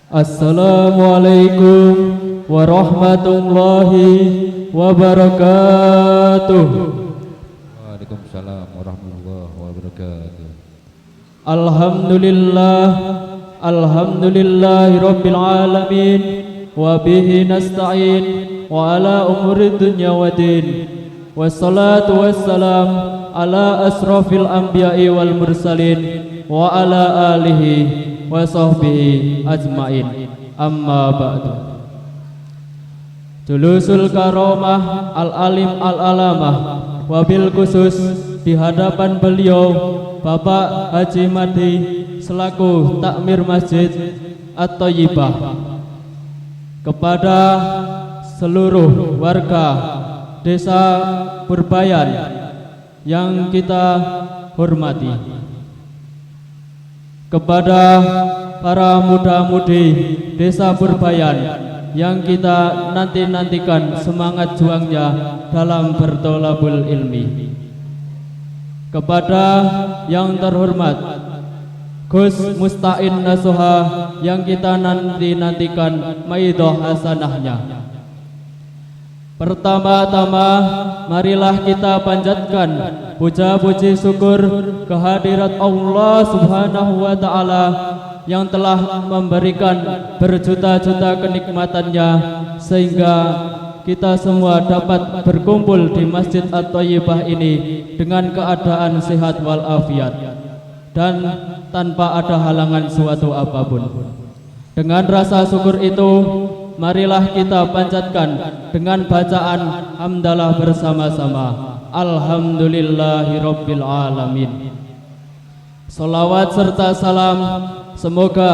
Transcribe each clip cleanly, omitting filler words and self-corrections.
Assalamualaikum warahmatullahi wabarakatuh. Waalaikumsalam warahmatullahi wabarakatuh. Alhamdulillahi rabbil alamin, wa bihi nasta'in wa ala umuri dunya waddin. Wassalatu wassalam ala asrafil anbiya'i wal mursalin wa ala alihi wa sahbihi ajmain. Amma ba'du. Julusul karamah al-alim al-alamah, wabil khusus di hadapan beliau Bapak Haji Madi selaku takmir Masjid At-Thayyibah, kepada seluruh warga Desa Purbayan yang kita hormati, kepada para muda-mudi Desa Purbayan yang kita nantikan semangat juangnya dalam bertolabul ilmi, kepada yang terhormat Gus Mustain Nasuha yang kita nantikan maidoh hasanahnya. Pertama-tama marilah kita panjatkan puja-puji syukur kehadirat Allah Subhanahu wa ta'ala yang telah memberikan berjuta-juta kenikmatannya sehingga kita semua dapat berkumpul di Masjid At-Thayyibah ini dengan keadaan sehat walafiat dan tanpa ada halangan suatu apapun. Dengan rasa syukur itu, marilah kita panjatkan dengan bacaan hamdalah bersama-sama. Alhamdulillahi rabbil alamin. Salawat serta salam semoga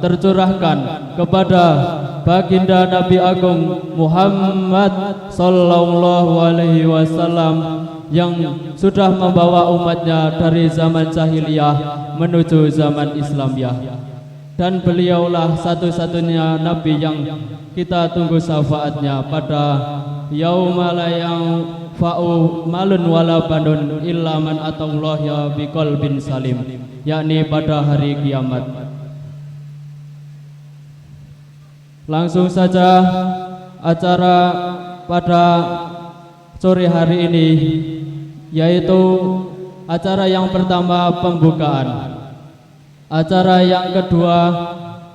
tercurahkan kepada baginda Nabi Agung Muhammad sallallahu alaihi wasallam yang sudah membawa umatnya dari zaman jahiliyah menuju zaman Islamiyah, dan beliaulah satu-satunya Nabi yang kita tunggu syafaatnya pada yauma la yanfa'u malun wala banun illa man atallaha biqalbin salim, yakni pada hari kiamat. Langsung saja acara pada sore hari ini, yaitu acara yang pertama pembukaan, acara yang kedua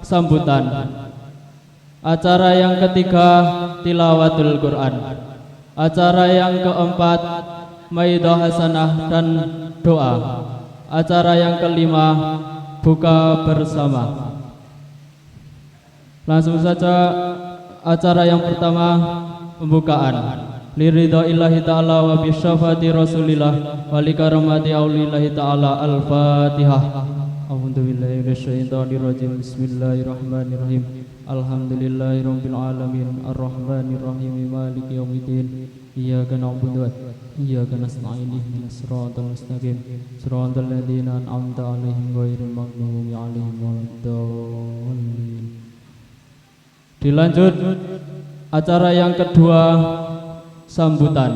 sambutan, acara yang ketiga tilawatul Quran, acara yang keempat maidah hasanah dan doa, acara yang kelima buka bersama. Langsung saja acara yang pertama pembukaan. Liridha illahi ta'ala wa bisyafati rasulillah wa likaramati aulillahi ta'ala. Al-Fatihah. A'udzubillahi minasyaitonirrajim. Bismillahirrahmanirrahim. Alhamdulillahi rabbil alamin arrahmanirrahim maliki yaumiddin. Iyyaka na'budu wa iyyaka nasta'in ihdinas siratal mustaqim siratal ladzina an'amta 'alaihim ghairil maghdubi 'alaihim waladdallin. Dilanjut acara yang kedua sambutan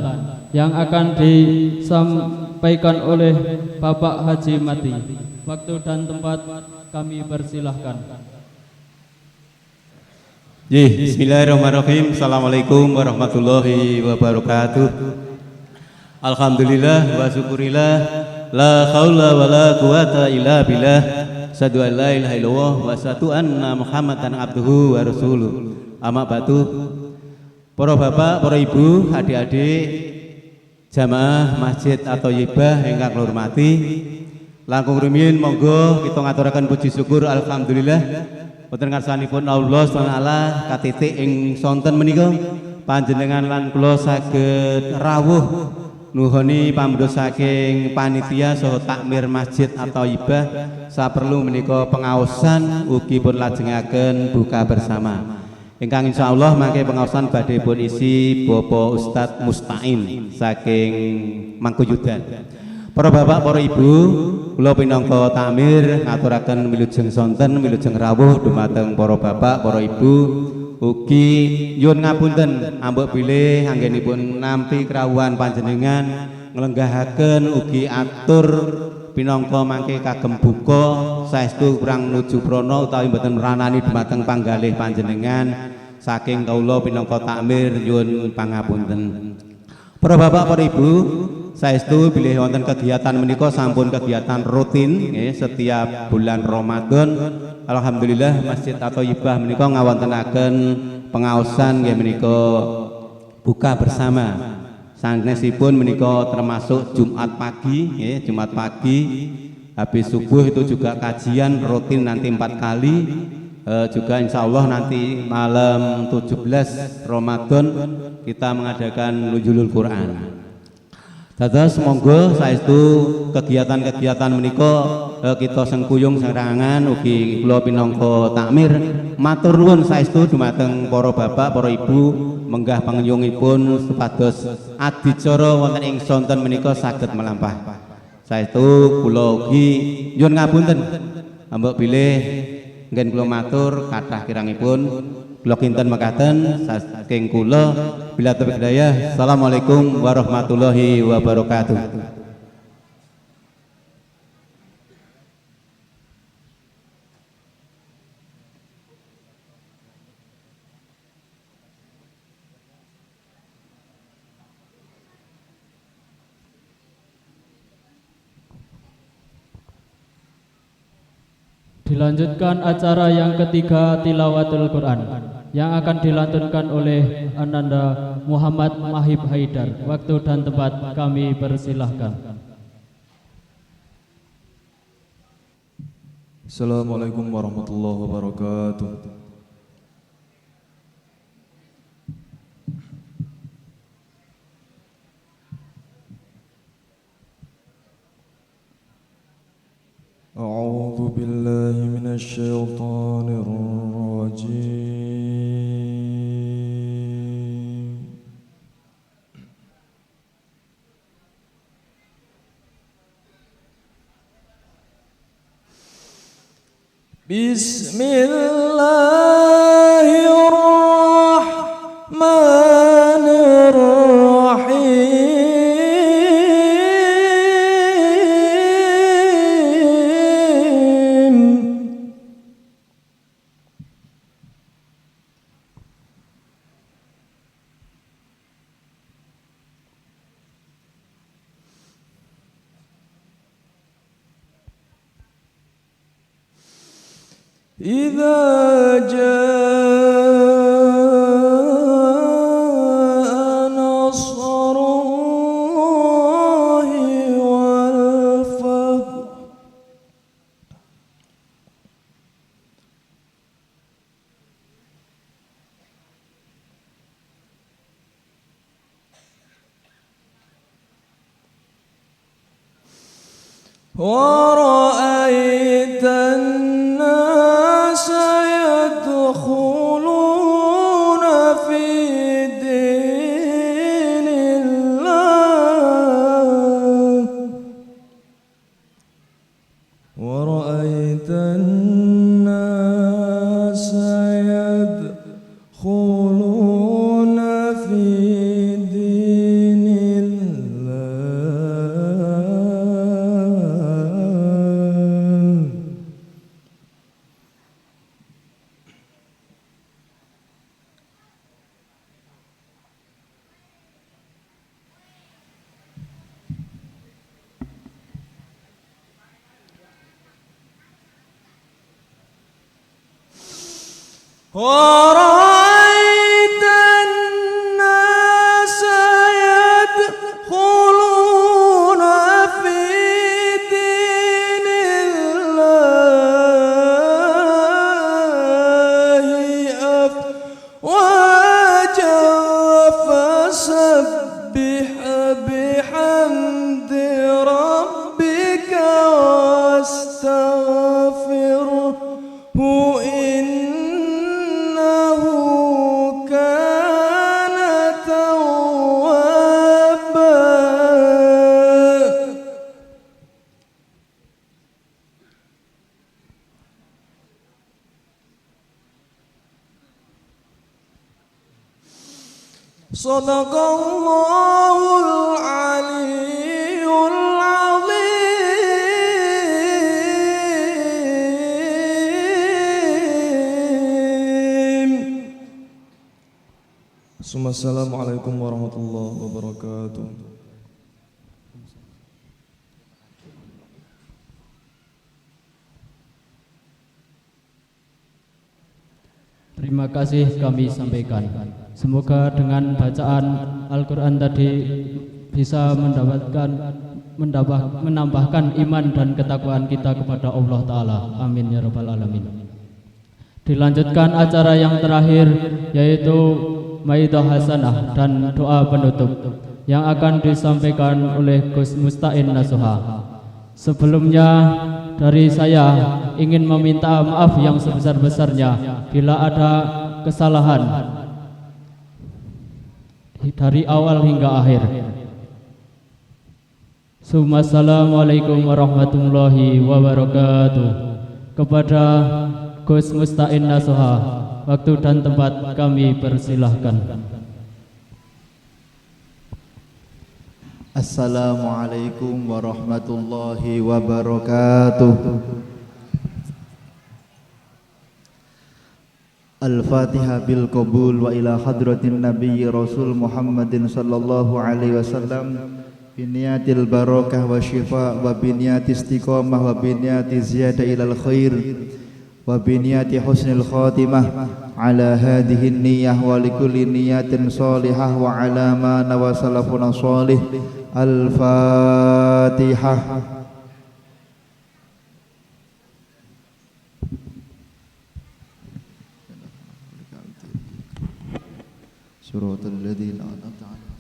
yang akan disampaikan oleh Bapak Haji Mati. Waktu dan tempat kami persilahkan. Bismillahirrahmanirrahim. Assalamualaikum warahmatullahi wabarakatuh. Alhamdulillah wa syukurillah, la haula wa la quwata illa billah. Asyhadu an la ilaha illallah wa asyhadu anna Muhammadan abduhu wa rasuluh. Amma ba'du. Para bapak, para ibu, adik-adik jamaah Masjid At-Thayyibah ingkang kula hormati, langkung rumiyin monggo kita ngaturaken puji syukur alhamdulillah wonten ngarsanipun Allah SWT katitik ing sonten menika panjenengan lan kula saged rawuh nuhoni pambedhot saking panitia saha takmir Masjid At-Thayyibah saperlu menika pengaosan ugi pun lajengaken buka bersama. Ingkang insyaallah mangke pengaosan badhe pun isi Bapak Ustadz Mustain saking Mangkuyudan. Para bapak, para ibu, kula pinangka takmir ngaturaken wilujeng sonten, wilujeng rawuh dumateng para bapak, para ibu, ugi nyuwun ngapunten ambek bilih anggenipun nampi krawuhan panjenengan nglenggahaken ugi atur pinangka mangke kagem buka saestu kurang nuju prana utawi mboten meranani dumateng panggalih panjenengan saking kawula pinangka takmir nyuwun pangapunten. Para bapak para ibu, saestu bilih wonten kegiatan menika sampun kegiatan rutin nggih setiap bulan Ramadan. Alhamdulillah Masjid At-Thayyibah menika ngawontenaken pengaosan nggih menika buka bersama. Sanesipun menika termasuk Jumat pagi nggih, Jumat pagi habis subuh itu juga kajian rutin nanti 4 kali. Juga insya Allah nanti malam 17 Ramadan kita mengadakan nuzulul Quran. Dados monggo saestu kegiatan-kegiatan menika kita sengkuyung serangan ugi kula pinangka takmir matur nuwun saestu dumateng para bapak para ibu menggah pangunjungipun supados adicara wonten ing sonten menika saged melampah. Saestu kula ugi nyuwun ngapunten ambek bilih ngen kula matur kathah kirangipun kula kinten mekaten saking kula bila taufiq hidayah. Assalamualaikum warahmatullahi wabarakatuh. Dilanjutkan acara yang ketiga tilawatul Quran yang akan dilantunkan oleh Ananda Muhammad Mahib Haidar. Waktu dan tempat kami persilahkan. Assalamualaikum warahmatullahi wabarakatuh. أعوذ بالله من الشيطان الرجيم. بسم الله الرحمن الرحيم. إذا جاء نصر الله والفتح ورأيت الناس يدخلون في دين الله ورأيت الناس يدخلون في دين الله ورأيت الناس يدخلون في دين الله أفواجا فسبح بحمد ربك واستغفره إنه كان توابا صدق الله العلي العظيم. Assalamualaikum warahmatullahi wabarakatuh. Terima kasih kami sampaikan. Semoga dengan bacaan Al-Quran tadi bisa menambahkan iman dan ketakwaan kita kepada Allah Ta'ala. Amin ya rabbal alamin. Dilanjutkan acara yang terakhir, yaitu Maidah Hasanah dan doa penutup yang akan disampaikan oleh Gus Musta'in Nasuha. Sebelumnya dari saya ingin meminta maaf yang sebesar-besarnya bila ada kesalahan dari awal hingga akhir. Assalamualaikum warahmatullahi wabarakatuh. Kepada Gus Musta'in Nasuha, waktu dan tempat kami persilahkan. Assalamualaikum warahmatullahi wabarakatuh. Al-Fatihah bil qabul wa ila hadratin nabiyyi Rasul Muhammadin sallallahu alaihi wasallam biniyatil barakah wa syifa wa biniyati istiqamah wa biniyati ziyadah ilal khair wa biniyati husnil khatimah ala hadhihi niyyah wa likulli niyatin salihah wa ala ma nawa salafuna salih. Al-Fatihah. Suratul ladzina an'amta 'alaihim.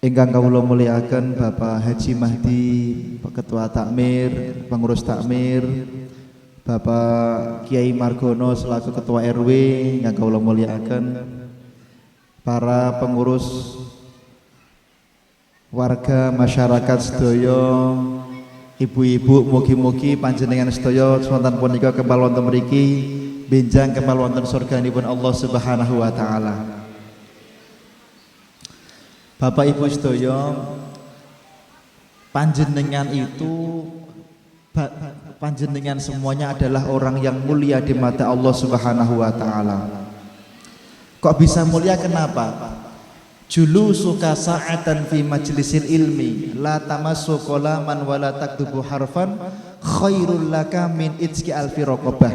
Ingkang kawula mulyakaken Bapak Haji Mahdi, Ketua Takmir, Pengurus Takmir, Bapak Kiai Margono selaku Ketua RW yang kawula mulyakaken, para pengurus warga masyarakat sedaya, ibu-ibu, mugi-mugi panjenengan sedaya wonten punika kepal wonten mriki benjang kepal wonten surganipun Allah Subhanahu wa taala. Bapak Ibu sedaya, panjenengan itu panjenengan semuanya adalah orang yang mulia di mata Allah Subhanahu wa taala. Kok bisa mulia, kenapa? Julusuka sa'atan fi majlisil ilmi la tamassu qalaman wa la taktubu harfan khairul laka min itski alfi raqabah.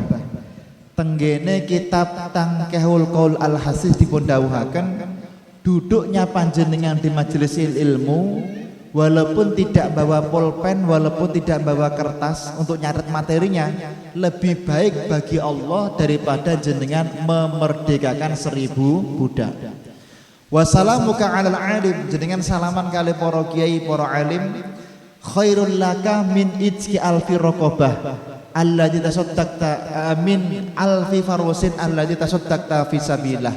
Tenggene kitab Tangkehul Qaul Al-Hasis dipun dawuhaken, duduknya panjenengan di majlisil ilmu walaupun tidak bawa pulpen, walaupun tidak bawa kertas untuk nyatet materinya, lebih baik bagi Allah daripada jenengan memerdekakan 1000 budak. Wassalamuka alal alim, jenengan salaman kali para kiai, para alim, khairul laka min itki alfi raqabah alladzi tasaddaqta min alfi farwasin alladzi tasaddaqta fi sabilillah.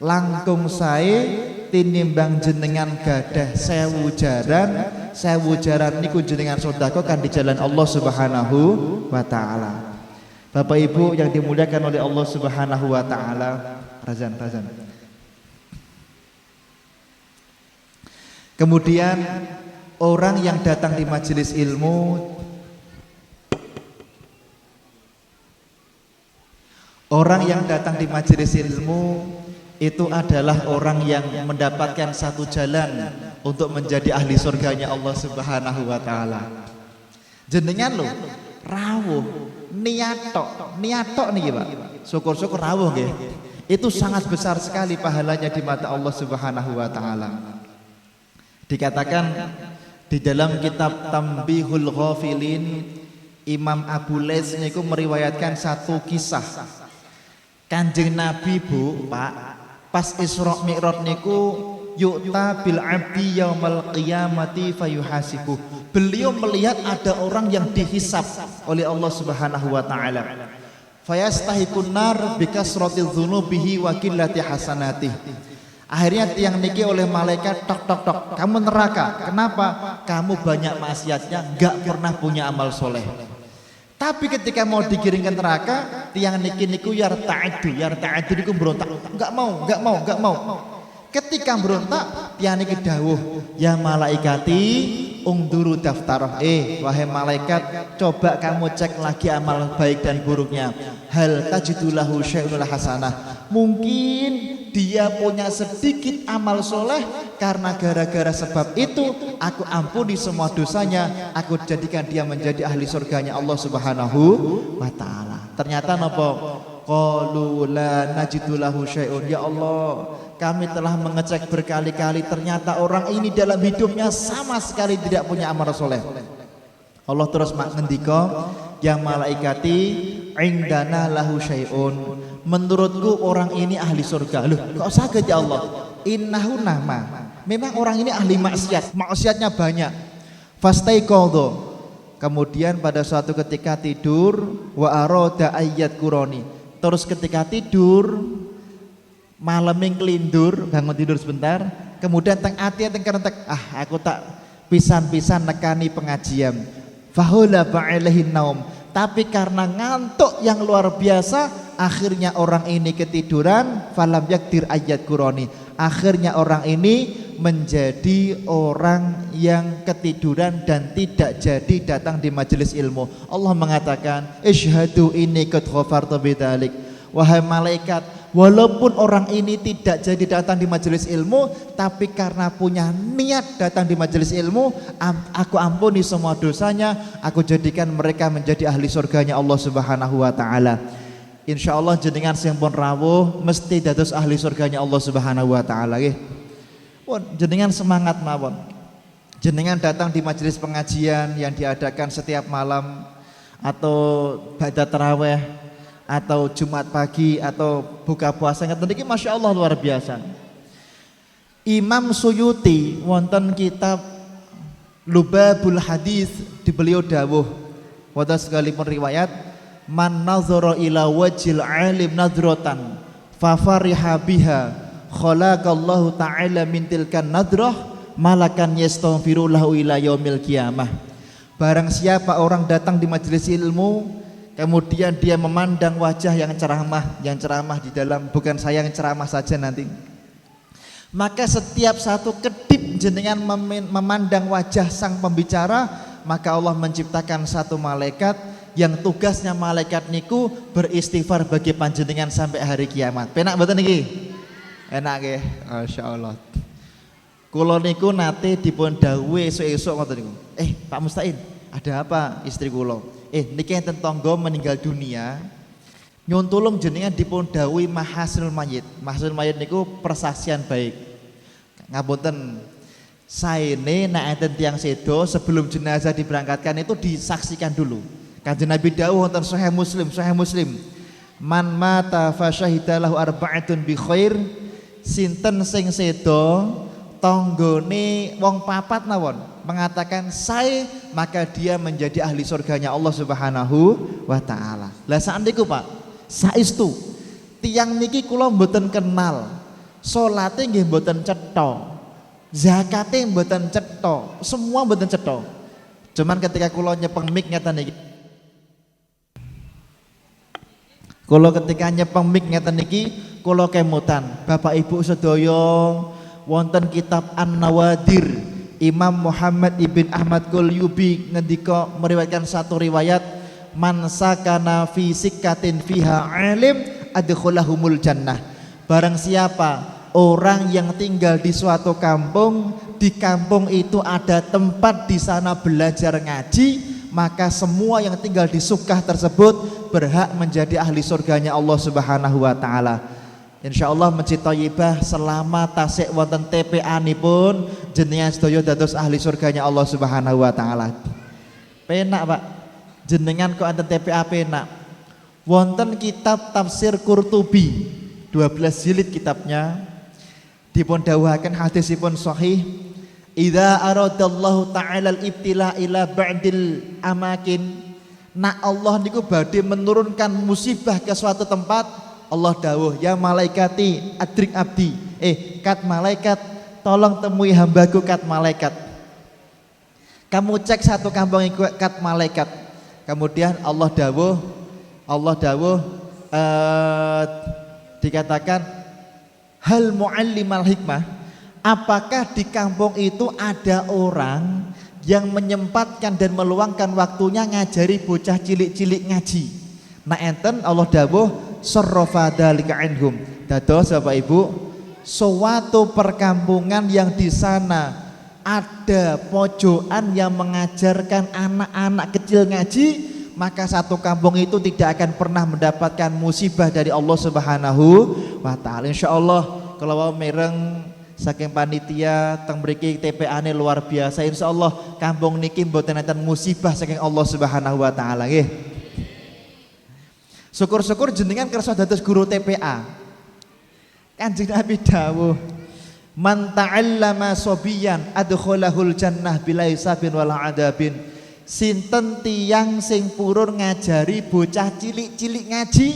Langkung sae tinimbang jenengan gadah 1000 jaran niku jenengan sedekah kan di jalan Allah Subhanahu wa taala. Bapak Ibu yang dimuliakan oleh Allah Subhanahu wa taala, razan. Kemudian orang yang datang di majelis ilmu, itu adalah orang yang mendapatkan satu jalan untuk menjadi ahli surganya Allah Subhanahu wa taala. Jenengan lho rawuh niatok niki Pak. Syukur-syukur rawuh nggih. Itu sangat besar sekali pahalanya di mata Allah Subhanahu wa taala. Dikatakan di dalam kitab Tambihul Ghafilin, Imam Abu Lais niku meriwayatkan satu kisah. Kanjeng Nabi Bu, Pak, pas Isra Mi'raj niku yu'ta bil abdi yaumal qiyamati fayuhasibu. Beliau melihat ada orang yang dihisab oleh Allah Subhanahu wa taala. Fayastahiqun nar bikasratil dzunubihi wa qillati hasanatihi. Akhirnya tiang niki oleh malaikat tok, kamu neraka. Kenapa? Kamu banyak maksiatnya, enggak pernah punya amal soleh. Tapi ketika mau digiringkan neraka, tiang niki niku yarta'adu niku berontak. Enggak mau. Ketika berontak, tiang niki dawuh, ya malaikati ungduru daftar. Wahai malaikat, coba kamu cek lagi amal baik dan buruknya. Hal tajidulahu syai'ul hasanah. Mungkin dia punya sedikit amal soleh, karena gara-gara sebab itu aku ampuni semua dosanya, aku jadikan dia menjadi ahli surganya Allah Subhanahu wa ta'ala. Ternyata napa? Qalu la najidu lahu syai'un. Ya Allah, kami telah mengecek berkali-kali, ternyata orang ini dalam hidupnya sama sekali tidak punya amal soleh. Allah terus ngendika, ya malaikati indana lahu syai'un, menurutku orang ini ahli surga. Loh, kok sakit ya Allah? Innahu nama, memang orang ini ahli maksiat, maksiatnya banyak. Fastaiqadha, kemudian pada suatu ketika tidur, wa arada ayat kuroni, terus ketika tidur malaming kelindur, bangun tidur sebentar, kemudian teng ati teng kerentek, aku tak pisan-pisan nekani pengajian. Fahula ba'ilaihin naum, tapi karena ngantuk yang luar biasa, akhirnya orang ini ketiduran. Falam yakdir ayat kuroni, akhirnya orang ini menjadi orang yang ketiduran dan tidak jadi datang di majelis ilmu. Allah mengatakan, isyhadu inni qad ghafartu bidzalik. Wahai malaikat, walaupun orang ini tidak jadi datang di majelis ilmu, tapi karena punya niat datang di majelis ilmu, aku ampuni semua dosanya, aku jadikan mereka menjadi ahli surganya Allah Subhanahu wa ta'ala. Insya Allah jenengan sing pun rawuh mesti dados ahli surganya Allah Subhanahu wa ta'ala. Jenengan semangat mawon. Jenengan datang di majelis pengajian yang diadakan setiap malam, atau ba'da tarawih, atau Jumat pagi, atau buka puasa, ngeten iki Masya Allah luar biasa. Imam Suyuti wonten kitab Lubabul Hadis, di beliau dawuh wonten sekalipun riwayat, man nazara ila wajhil alim nadratan fa fariha biha khalaqallahu ta'ala min tilkan nadrah malakan yastaghfiru lahu ila yaumil qiyamah. Barang siapa orang datang di majelis ilmu, kemudian dia memandang wajah yang ceramah di dalam, bukan saya yang ceramah saja nanti, maka setiap satu kedip jenengan memandang wajah sang pembicara, maka Allah menciptakan satu malaikat yang tugasnya malaikat niku beristighfar bagi panjenengan sampai hari kiamat. Penak mboten niki? Enak nggih, masyaallah. Kula niku nate dipun dawuhe esuk-esuk ngoten niku. Pak Mustain, ada apa istri kula? Niki enten tangga meninggal dunia, nyuwun tulung jenengan dipun dawuhi mahasinul mayit. Mahasinul mayit niku persaksian baik. Ngapunten, saene nek enten tiyang sedo sebelum jenazah diberangkatkan itu disaksikan dulu. Kanjeng Nabi dawuh wonten Sahih Muslim, man mata fa syahidalahu arba'atun bi khair, sinten sing sedo tanggane wong papat mawon mengatakan sae, maka dia menjadi ahli surganya Allah Subhanahu wa ta'ala. Lah saeniku Pak, saestu tiyang niki kula mboten kenal, salate nggih mboten cetha, zakate mboten cetha, semua mboten cetha. Cuman ketika kula nyepeng mik ngeten niki, kula ketika nyepeng mik ngeten niki kula kemutan, Bapak Ibu sedaya, wonten kitab An-Nawadir, Imam Muhammad ibn Ahmad Qulyubi ngendika meriwayatkan satu riwayat, man sakana fi sikkatin fiha alim adkhulahumul jannah. Barang siapa orang yang tinggal di suatu kampung, di kampung itu ada tempat di sana belajar ngaji, maka semua yang tinggal di sukah tersebut berhak menjadi ahli surganya Allah Subhanahu wa ta'ala. Insyaallah Masjid Thayyibah selama tasik wonten TPA nipun jenengan sedaya dados ahli surganya Allah Subhanahu wa ta'ala. Penak Pak, jenengan kok enten TPA penak. Wonten kitab tafsir Qurtubi 12 jilid kitabnya, dipun dawuhaken hadisipun sahih, idza aradallahu ta'ala al-ibtila ila ba'dil amakin, nak Allah niku badhe menurunkan musibah ke suatu tempat, Allah dawuh, ya malaikati adrik abdi, kat malaikat tolong temui hambaku kat malaikat. Kamu cek satu kampung iku kat malaikat. Kemudian Allah dawuh dikatakan hal muallimal hikmah, apakah di kampung itu ada orang yang menyempatkan dan meluangkan waktunya ngajari bocah cilik-cilik ngaji. Nah enten Allah dawuh sarrafa dzalika anhum, dados Bapak Ibu suatu perkampungan yang di sana ada pojokan yang mengajarkan anak-anak kecil ngaji, maka satu kampung itu tidak akan pernah mendapatkan musibah dari Allah Subhanahu wa taala. Insyaallah kalau mau mereng saking panitia teng mriki TPA-ne luar biasa, insyaallah kampung niki mboten enten musibah saking Allah Subhanahu wa taala nggih. Syukur-syukur jenengan kersa dados guru TPA. Kanjeng Nabi dawuh, "Man ta'allama sabiyan adkhalahul jannah bila hisabin wala adabin." Sinten tiyang sing purun ngajari bocah cilik-cilik ngaji,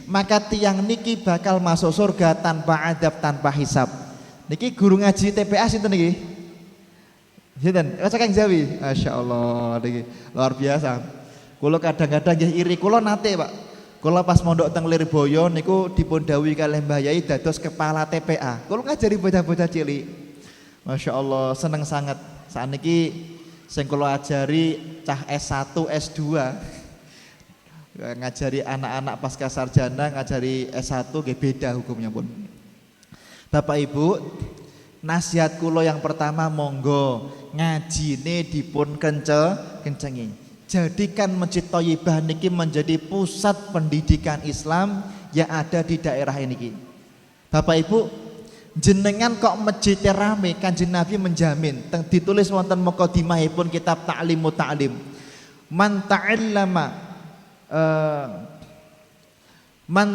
maka tiyang niki bakal masuk surga tanpa adab, tanpa hisab. Niki guru ngaji TPA sinten niki? Sinten? Kang Jawi. Masyaallah niki luar biasa. Kula kadang-kadang nggih iri, kula nate, Pak. Kula pas mondok teng Lirboyo niku dipun dawuhi kalih Mbah Yai dados kepala TPA. Kula ngajari bocah-bocah cilik. Masyaallah seneng sangat. Sakniki sing kula ajari cah S1, S2. Ngajari anak-anak pasca sarjana, ngajari S1 nggih beda hukumnya pun. Bapak Ibu, nasihat kula yang pertama monggo ngajine dipun kencengi. Jadikan Masjid Thayyibah niki menjadi pusat pendidikan Islam yang ada di daerah ini. Bapak Ibu, jenengan kok masjidnya rame, Kanjeng Nabi menjamin. Ditulis wonten mukadimahipun kitab Ta'limut Ta'lim. Man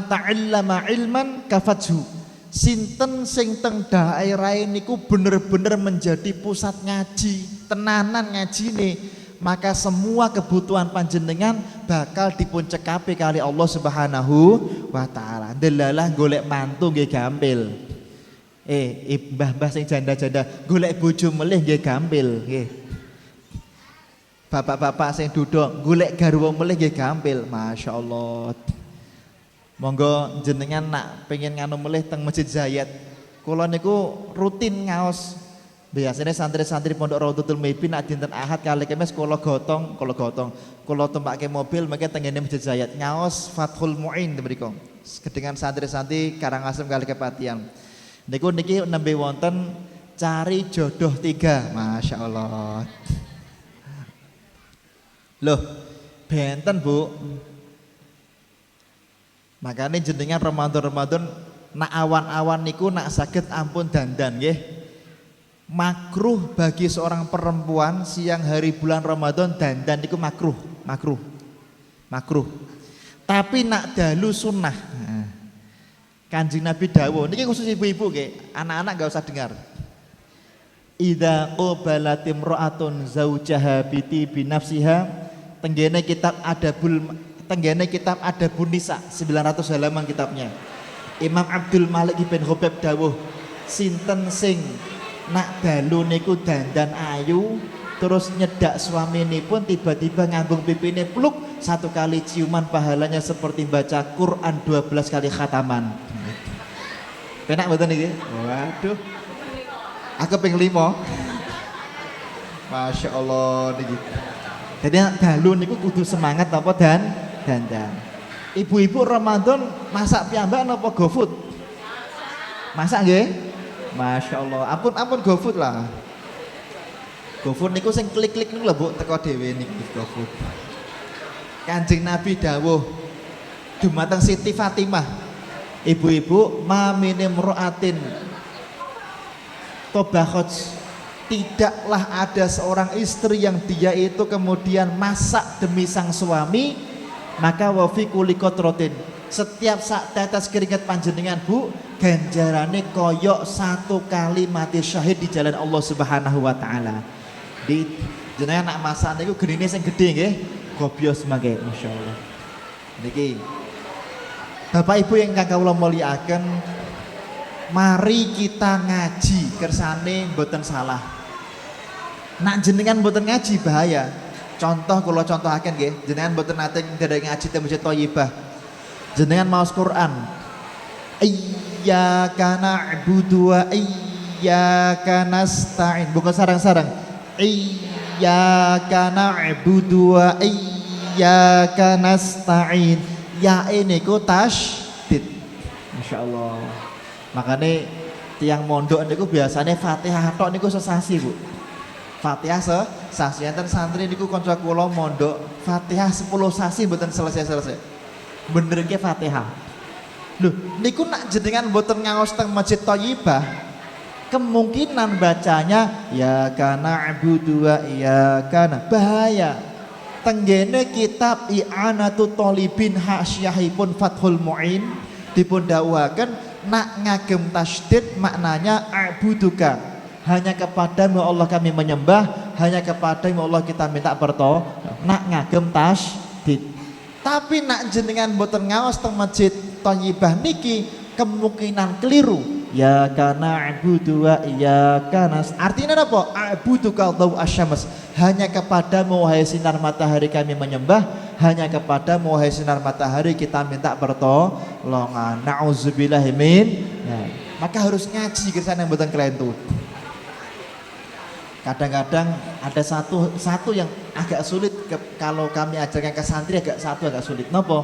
ta'allama ilman kafathu. Sinten sing teng daerah niku bener-bener menjadi pusat ngaji, tenanan ngajine, maka semua kebutuhan panjenengan bakal dipun cekapi kali Allah Subhanahu wa taala. Delalah golek mantu nggih gampil. Mbah-mbah sing janda-janda golek bojo melih nggih gampil nggih. Bapak-bapak sing duduk golek garwa melih nggih gampil. Masyaallah. Monggo jenengan nak pengen nganu melih teng Masjid Zayed. Kula niku rutin ngaos. Biasanya santri-santri Pondok Raudhatul Muhibbin nak dinten Ahad kali kemis kula gotong, kula tumpake mobil mengke tengene Masjid Zayed ngaos Fathul Muin mriku. Dengan santri-santri Karangasem kali Kepatihan. Niku niki nembe wonten cari jodoh 3. Masyaallah. Loh, benten Bu. Makanya jenengan Ramadan nak awan-awan niku nak saged ampun dandan nggih. Makruh bagi seorang perempuan siang hari bulan Ramadan dandan niku makruh. Tapi nak dalu sunnah. Kanjeng Nabi dawuh niki khusus ibu-ibu nggih, anak-anak enggak usah dengar. Idza qabalatim ra'atun zaujaha bi nafsiha, tenggene kitab Adabun Nisa 900 halaman kitabnya. Imam Abdul Malik bin Khabab dawuh, sinten sing nak dalu niku dandan ayu terus nyedak suaminipun tiba-tiba ngambung pipine pluk, 1 kali ciuman pahalanya seperti baca Quran 12 kali khataman. Penak mboten iki? Waduh. Aku ping 5. Masya Allah niki. Jadi dalu niku kudu semangat apa dandan. Ibu-ibu Ramadan masak piyambak napa GoFood? Masak nggih? Masya Allah, ampun GoFood lah. GoFood niku sing klik-klik niku lho Bu, teko dhewe niku GoFood. Kanjeng Nabi dawuh dumateng Siti Fatimah, ibu-ibu maminim ru'atin tobakot, tidaklah ada seorang istri yang dia itu kemudian masak demi sang suami, maka wafi kulikotrotin, setiap saat tetes keringat panjenengan Bu, ganjarane koyok 1 kali mati syahid di jalan Allah Subhanahu wa taala. Di jenengan nak masak niku genine sing gedhe nggih, gobyos mangke masyaallah. Niki Bapak Ibu yang kula mulyakaken, mari kita ngaji kersane mboten salah. Nak jenengan mboten ngaji bahaya. Contoh kula contohaken nggih, jenengan mboten nate nderek ngaji teng Masjid Thayyibah. Jenengan maos Quran. Iyyaka na'budu wa iyyaka nasta'in. Bukan sarang-sarang. Iyyaka na'budu wa iyyaka nasta'in. Ya ini ku tasydid. Masyaallah. Makanya tiang mondok niku biasanya Fatihah tok niku sesasi, Bu. Fatihah sesasi. Enten santri niku kanca kula mondok Fatihah 10 sasi mboten selesai-selesai. Bener ke Fatihah. Loh, niku nak jenengan mboten ngaos teng Masjid Thayyibah, kemungkinan bacanya ya kana abudu wa ya kana bahaya. Tenggene kitab I'anatut Thalibin hasyahipun Fathul Mu'in dipun dawuhaken nak ngagem tasydid maknanya a'buduka, hanya kepadamu Allah kami menyembah, hanya kepadamu Allah kita minta bertolong. Nak ngagem tasydid. Tapi nak jenengan mboten ngaos teng Masjid Thayyibah niki kemungkinan keliru. Ya kana a'budu wa iyyaka nas. Artinya apa? A'buduka daw asyams. Hanya kepadamu wahai sinar matahari kami menyembah, hanya kepadamu wahai sinar matahari kita minta pertolongan. Nauzubillahi min. Ya. Maka harus ngaji kersane mboten kelentu. Kadang-kadang ada satu yang agak sulit kalau kami ajarkan ke santri agak sulit. Napa?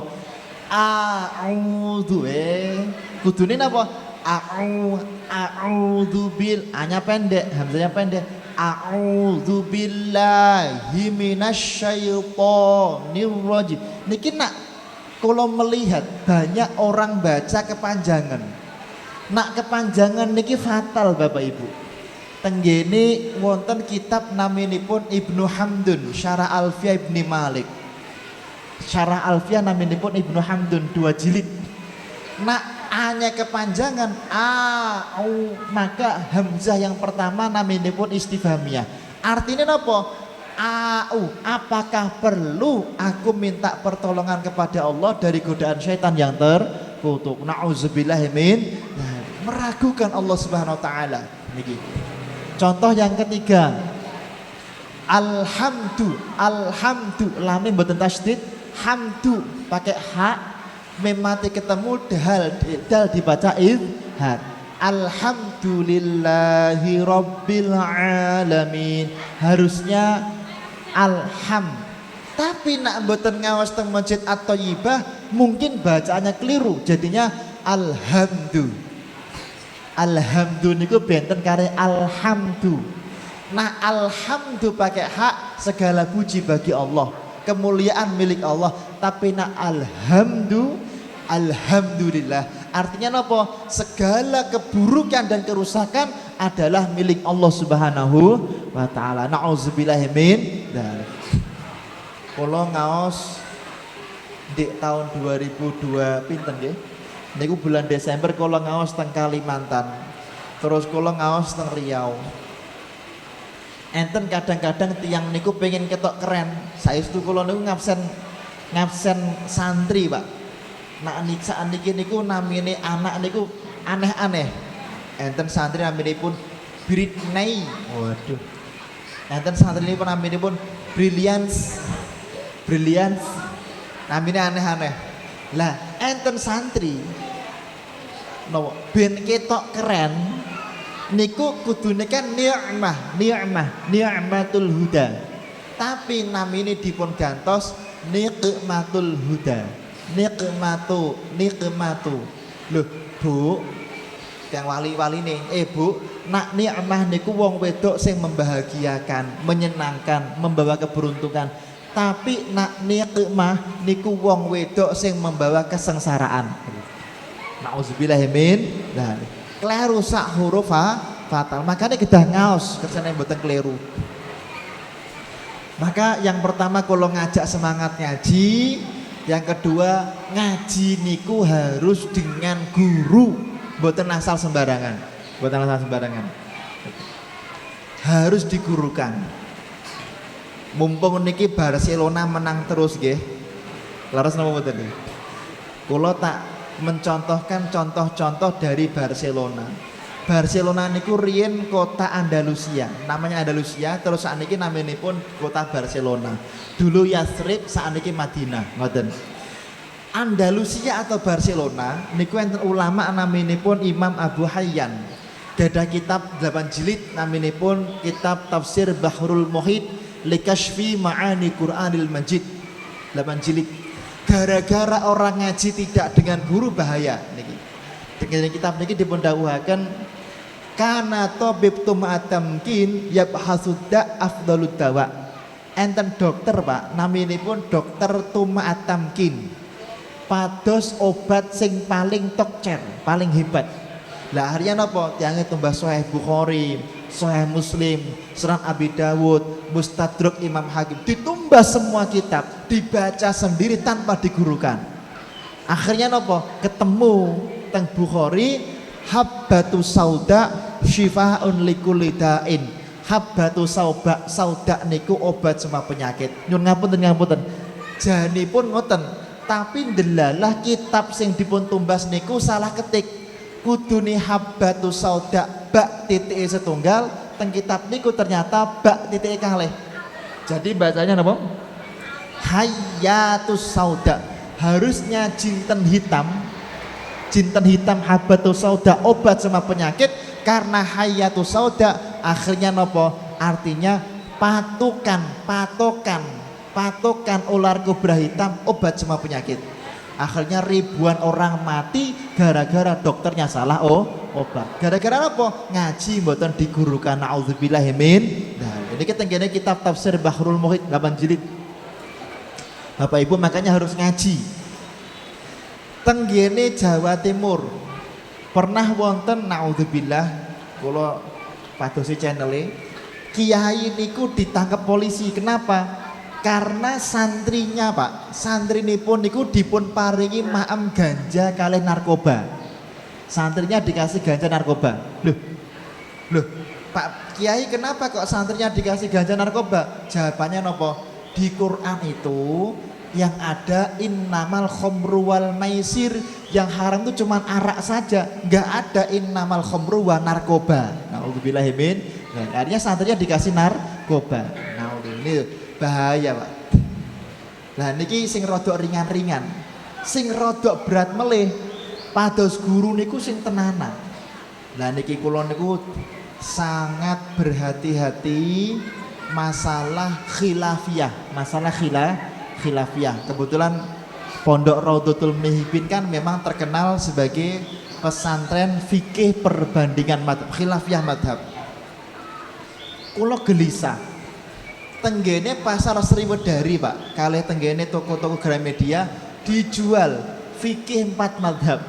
A'udzu kudune napa? A'udzu bil hanya pendek, hamzahnya pendek. A'udzu billahi minasyaitonir rajim. Niki nak kalau melihat banyak orang baca kepanjangan. Nak kepanjangan niki fatal Bapak Ibu. Tenggene wonten kitab naminipun Ibnu Hamdun Syarah Alfiyah Ibni Malik. Syarah Alfiyah naminipun Ibnu Hamdun 2 jilid. Nak hanya kepanjangan maka hamzah yang pertama naminipun istifhamiyah. Artinya apa? Apakah perlu aku minta pertolongan kepada Allah dari godaan syaitan yang terkutuk? Nauzubillahi min. Meragukan Allah Subhanahu wa taala. Niki. Contoh yang ketiga. Alhamdu lamim mboten tasydid, hamdu pakai ha. Memati ketemu dal dibaca izhar. Alhamdulillahi rabbil alamin. Harusnya alham. Tapi nak mboten ngaos teng Masjid At-Thayyibah mungkin bacaannya keliru. Jadinya alhamdu. Alhamdu niku benten kare alhamdu. Nah alhamdu pakai hak, segala puji bagi Allah, kemuliaan milik Allah. Tapi nak alhamdulillah artinya apa? Segala keburukan dan kerusakan adalah milik Allah Subhanahu wa taala. Nauzubillahi min dzalik. Kula ngaos di tahun 2002 pinten nggih? Niku bulan Desember kula ngaos teng Kalimantan. Terus kula ngaos teng Riau. Enten kadang-kadang tiang niku pengen ketok keren. Saestu kula niku ngabsen santri, Pak. Nak niki niku namine anak niku aneh-aneh. Enten santri naminipun Britney. Waduh. Enten santri niku naminipun Brilliance. Namine aneh-aneh. Lah, enten santri ben ketok keren niku kudune kan ni'matul huda. Tapi namine dipun gantos nikmatul huda. Nikmatu. Loh, Bu, yang wali-wali nih, Bu, nak nikmah niku wong wedok sing membahagiakan, menyenangkan, membawa keberuntungan. Tapi nak nikmah niku wong wedok sing membawa kesengsaraan. Nauzubillahi min dzalik. Kleru sak huruf fatal. Makanya kita ngaos kersane mboten kleru. Maka yang pertama kalau ngajak semangat ngaji, yang kedua ngaji niku harus dengan guru, mboten asal sembarangan. Harus digurukan. Mumpung niki Barcelona menang terus nggih. Laras napa mboten niki? Kula tak mencontohkan contoh-contoh dari Barcelona. Barcelona niku riyen kota Andalusia, namanya Andalusia, terus sakniki naminipun kota Barcelona. Dulu Yathrib, sakniki Madinah, ngoten. Andalusia atau Barcelona niku enten ulama naminipun Imam Abu Hayyan. Gadah kitab 8 jilid naminipun kitab Tafsir Bahrul Muhit likashfi ma'ani Qur'anil Majid. 8 jilid. Gara-gara orang ngaji tidak dengan guru bahaya niki. Dengan kitab niki dipun dawuhaken Kana tabib tuma'atamkin yabhasudda afdalud dawa. Enten dokter Pak, naminipun dokter tuma'atamkin. Pados obat sing paling tokcer, paling hebat. Lah akhirnya napa? Tiange tumbas Sahih Bukhari, Sahih Muslim, Sunan Abi Dawud, Mustadrak Imam Hakim, ditumbas semua kitab, dibaca sendiri tanpa digurukan. Akhirnya napa? Ketemu teng Bukhari habbatu sauda syifaun likulli da'in. Habbatu sauda niku obat semua penyakit. Nyun ngapunten. Janipun ngoten, tapi ndelalah kitab sing dipun tumbas niku salah ketik. Kudune habbatu sauda bak titik setunggal, teng kitab niku ternyata bak titik kalih. Jadi bacanya napa? Hayatus sauda. Harusnya jinten hitam habatus sauda obat semua penyakit, karena hayatus sauda akhirnya nopo artinya patokan ular kobra hitam obat semua penyakit. Akhirnya ribuan orang mati gara-gara dokternya salah obat. Gara-gara apa? Ngaji mboten digurukan, naudzubillahi min. Nah, ini ketenggene kitab tafsir Bahrul Muhit 8 jilid. Bapak Ibu makanya harus ngaji. Tenggene Jawa Timur pernah wonten naudzubillah kula padosi channel kiai niku ditangkap polisi. Kenapa? Karena santrinya Pak, santrinipun niku dipun paringi maem ganja kalih narkoba. Santrinya dikasih ganja narkoba. Loh, Pak Kiai kenapa kok santrinya dikasih ganja narkoba? Jawabannya nopo? Di Quran itu yang ada innamal khomru wal maisir, yang haram itu cuma arak saja, nggak ada innamal khomru wa narkoba. Nauzubillahi min. Nah, artinya santrinya dikasih narkoba. Nah, ini bahaya Pak. Lah niki sing rodok ringan-ringan, sing rodok berat melih pados guru niku sing tenanan. Lah niki kula niku sangat berhati-hati masalah khilafiyah, khilafiyah. Kebetulan Pondok Raudhatul Muhibbin kan memang terkenal sebagai pesantren fikih perbandingan madhab, khilafiyah madhab. Kula gelisah. Tenggene pasar Sriwedari Pak, kalih tenggene toko-toko Gramedia dijual fikih 4 madhab.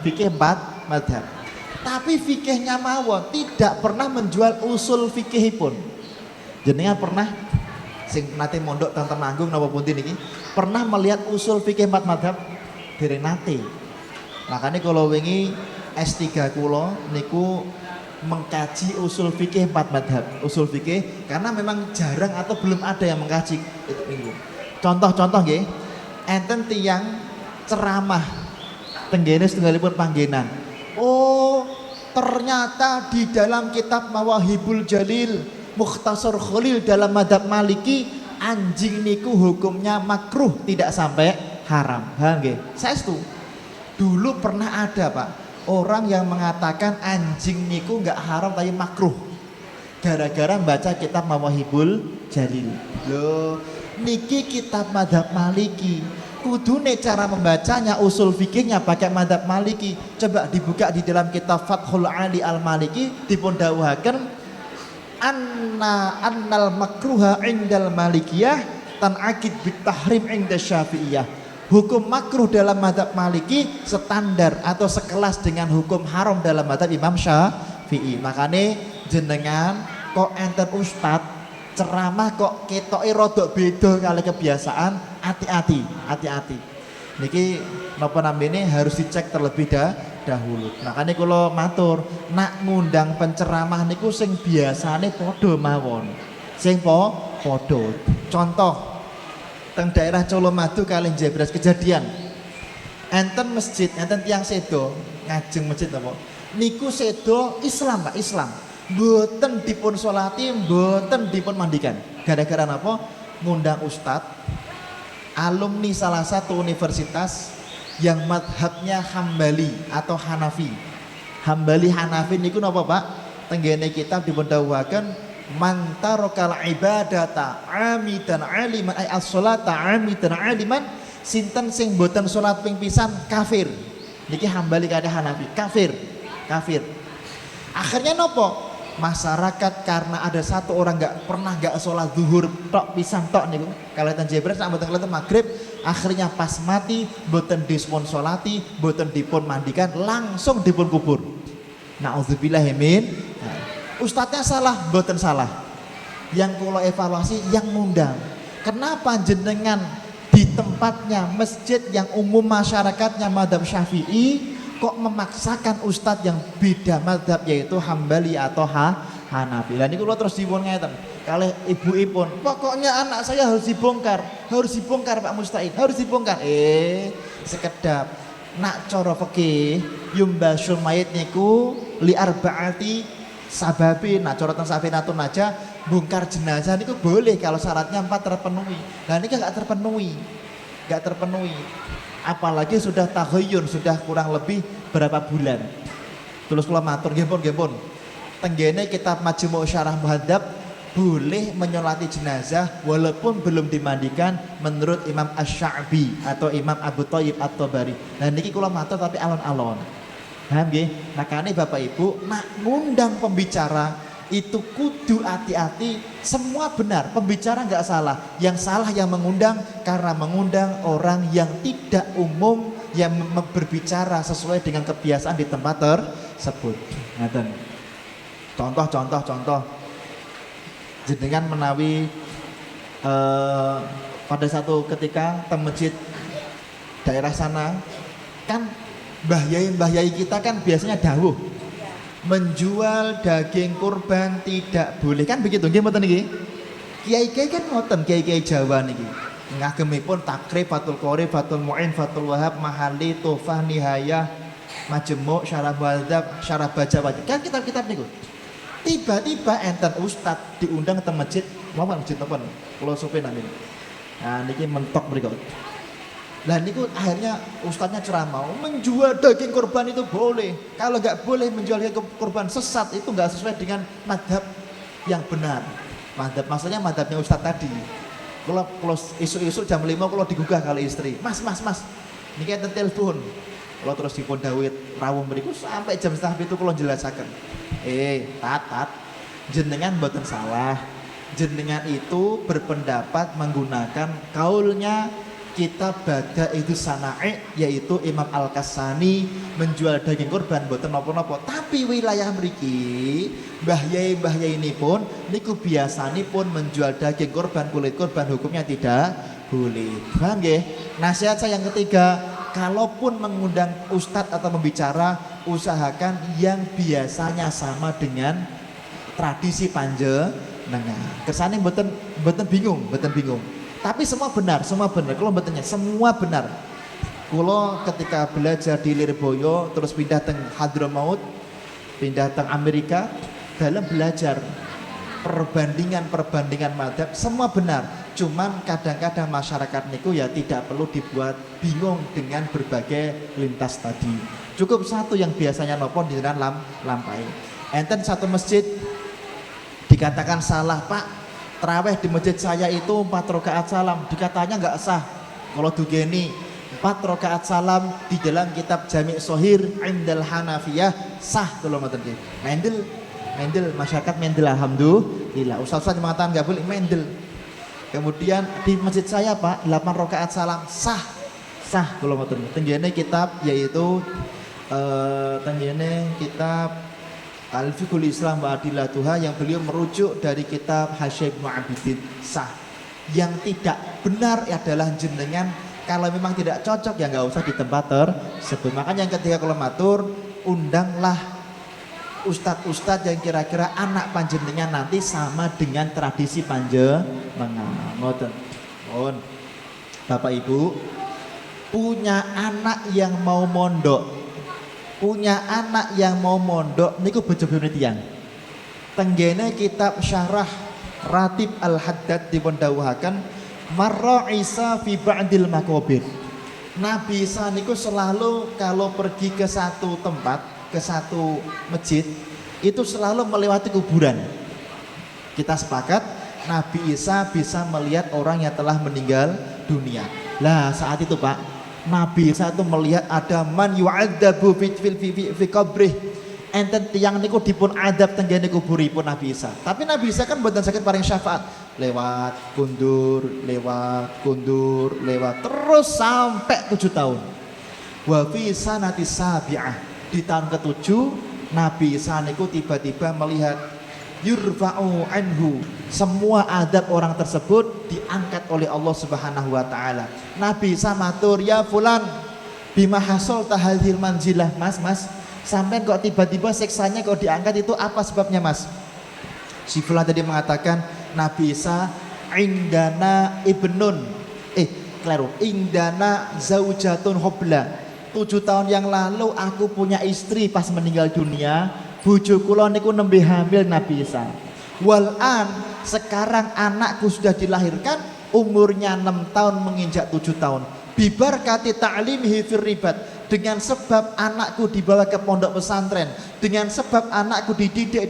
Tapi fikihnya mawon tidak pernah menjual usul fikihipun. Jenengan pernah sing nate mondok teng Temanggung napa pundi niki pernah melihat usul fikih 4 madhab? Dereng nate. Makanya kalau wingi S3 kula niku mengkaji usul fikih 4 madhab, usul fikih, karena memang jarang atau belum ada yang mengkaji itu minggu. Contoh nggih, enten tiyang ceramah tenggene setunggalipun panggenan. Oh, ternyata di dalam kitab Mawahibul Jalil, Mukhtasar Khalil dalam madhab Maliki, anjing niku hukumnya makruh tidak sampai haram. Paham nggih? Saestu. Dulu pernah ada Pak, orang yang mengatakan anjing niku nggak haram tapi makruh gara-gara baca kitab Mawahibul Jalil. Loh, niki kitab madhab Maliki, kudune cara membacanya usul fikihnya pakai madhab Maliki. Coba dibuka di dalam kitab Fathul Ali Al-Maliki, dipun dawuhaken annal makruha indal malikiyah tan'aqid bit tahrim inda syafi'iyah. Hukum makruh dalam madhab Maliki standar atau sekelas dengan hukum haram dalam madhab Imam Syafi'i. Makanya jenengan kok enten ustad ceramah kok ketoke rodok beda kali kebiasaan, hati-hati. Niki napa namine harus dicek terlebih dahulu. Makanya kalau matur nak ngundang penceramah niku sing biasane padha mawon. Sing padha. Contoh teng daerah Colomadu kalih Jebres kejadian enten masjid, enten tiang sedo ngajeng masjid apa niku sedo Islam Pak, Islam mboten dipun sholati, mboten dipun mandikan. Gara-gara napa? Ngundang ustad alumni salah satu universitas yang madhabnya Hambali atau Hanafi. Hanafi niku napa Pak? Tenggene kitab dipun dawuhaken man tarakal ibadata amidan aliman ay as-sholata amidan aliman, sinten sing boten salat ping pisan kafir. Niki Hambali kadhe Hanafi, kafir. Akhirnya nopo? masyarakat karena ada satu orang nggak sholat zuhur tok pisan tok niku kalian jebret sak mboten kelihatan maghrib, akhirnya pas mati mboten dispon sholati, mboten dipun mandikan, langsung dipun kubur. Nauzubillah min. Ustadznya salah, mboten salah. Yang kula evaluasi yang ngundang. Kenapa jenengan di tempatnya masjid yang umum masyarakatnya madzhab Syafi'i kok memaksakan ustadz yang beda madzhab yaitu Hambali atau Hanafi. Lah niku kula terus dipun ngeten kalih ibu-ipun, pokoknya anak saya harus dibongkar Pak Musta'in, harus dibongkar. Sekedap nak cara fikih yumbasul mayit niku li arbaati sababi, nak cara teng Safinatun aja bongkar jenazah niku boleh kalau syaratnya 4 terpenuhi. Lah niki enggak terpenuhi. Apalagi sudah tahayyun, sudah kurang lebih berapa bulan. Terus kula matur nggih pun. Tenggene kitab Majmu' Syarah Muhadzab boleh menyolati jenazah walaupun belum dimandikan menurut Imam Asy-Sya'bi atau Imam Abu Thayyib At-Tabari. Nah niki kula matur tapi alon-alon. Paham nggih? Makane Bapak Ibu nak ngundang pembicara itu kudu hati-hati, semua benar, pembicara nggak salah, yang salah yang mengundang karena mengundang orang yang tidak umum yang berbicara sesuai dengan kebiasaan di tempat tersebut. Contoh jenengan menawi pada satu ketika di masjid daerah sana kan mbah yai kita kan biasanya dawuh menjual daging kurban tidak boleh, kan begitu nggih mboten niki? Kiai-kiai kan ngoten, kiai-kiai Jawa niki. Ngagemipun takrib, Fathul Qorib, Fathul Mu'in, Fathul Wahab, Mahali, Tuhfah, Nihayah, Majmu', Syarah Muhadzab, Syarah Baja Wajib. Kan kitab-kitab niku. Tiba-tiba enten ustad diundang ke masjid, mawon masjid napa? Kula supen amin. Nah niki mentok mriku. Lah niku akhirnya ustadznya ceramah menjual daging kurban itu boleh. Kalau nggak boleh menjual daging kurban sesat, itu nggak sesuai dengan madhab yang benar. Madhab maksudnya madhabnya ustadz tadi. Kalau isu-isu jam 5 kalau digugah kali istri, mas, niki enten telepon. Kalau terus dipun dawit rawuh mriku sampai jam 6:30 kalau jelasaken. Tat, jenengan mboten salah. Jenengan itu berpendapat menggunakan kaulnya kitab Bada itu Sana'i yaitu Imam Al-Kasani menjual daging kurban mboten napa-napa, tapi wilayah mriki mbah yai ini pun niku biasanipun menjual daging kurban, kulit kurban hukumnya tidak boleh. Paham nggih? Nasihat saya yang ketiga, kalaupun mengundang ustadz atau pembicara usahakan yang biasanya sama dengan tradisi panjenengan. Kersane mboten bingung. Tapi semua benar. Kalau betulnya semua benar. Kulo ketika belajar di Lirboyo terus pindah teng Hadramaut, pindah teng Amerika, dalam belajar perbandingan madzhab semua benar. Cuman kadang-kadang masyarakat niku ya tidak perlu dibuat bingung dengan berbagai lintas tadi. Cukup satu yang biasanya nopo di dalam lampai. Enten satu masjid dikatakan salah, Pak. Tarawih di masjid saya itu 4 rakaat salam, dikatanya nggak sah. Kalau dugeni 4 rakaat salam di dalam kitab Jami' Shahir Indal Hanafiyah sah kalau ngoten nggih. Mendel masyarakat mendel alhamdulillah. Ustaz mengatakan nggak boleh mendel. Kemudian di masjid saya Pak 8 rakaat salam sah kalau ngoten. Tenggene kitab yaitu kitab Al-Fiqhul Islam wa Adillatuha yang beliau merujuk dari kitab Hasyim Mu'abidin sah. Yang tidak benar adalah jenengan kalau memang tidak cocok ya nggak usah di tempat tersebut. Makanya yang ketiga kalau matur undanglah ustadz-ustadz yang kira-kira anak panjenengan nanti sama dengan tradisi panjenengan. Ngoten. Bapak Ibu punya anak yang mau mondok, niku bojo-bojone tiyang. Tenggene kitab Syarah Ratib Al-Haddad dipun dawuhaken marra Isa fi ba'dil maqabir. Nabi Isa niku selalu kalau pergi ke satu tempat, ke satu masjid, itu selalu melewati kuburan. Kita sepakat Nabi Isa bisa melihat orang yang telah meninggal dunia. Lah saat itu Pak, Nabi Isa itu melihat ada man yu'adzabu fi qabrih, enten tiang niku dipun adab tenggene kuburipun Nabi Isa. Tapi Nabi Isa kan mboten saged paring syafaat. Lewat kundur, lewat terus sampai 7 tahun. Wa fi sanati sabi'ah, di tahun ke-7 Nabi Isa niku tiba-tiba melihat yurfa'u anhu, semua adab orang tersebut diangkat oleh Allah Subhanahu wa taala. Nabi Isa matur, "Ya fulan, bima hasolta hadhil manzilah." Mas, sampai kok tiba-tiba siksanya kok diangkat, itu apa sebabnya, Mas? Si fulan tadi mengatakan, Nabi Isa indana ibnun indana zaujatun hobla. 7 tahun yang lalu aku punya istri, pas meninggal dunia bojo kula niku nembe hamil Nabi Isa. Walan, sekarang anakku sudah dilahirkan, umurnya 6 tahun menginjak 7 tahun. Bibarkati ta'limihi fir ribat, dengan sebab anakku dibawa ke pondok pesantren, dengan sebab anakku dididik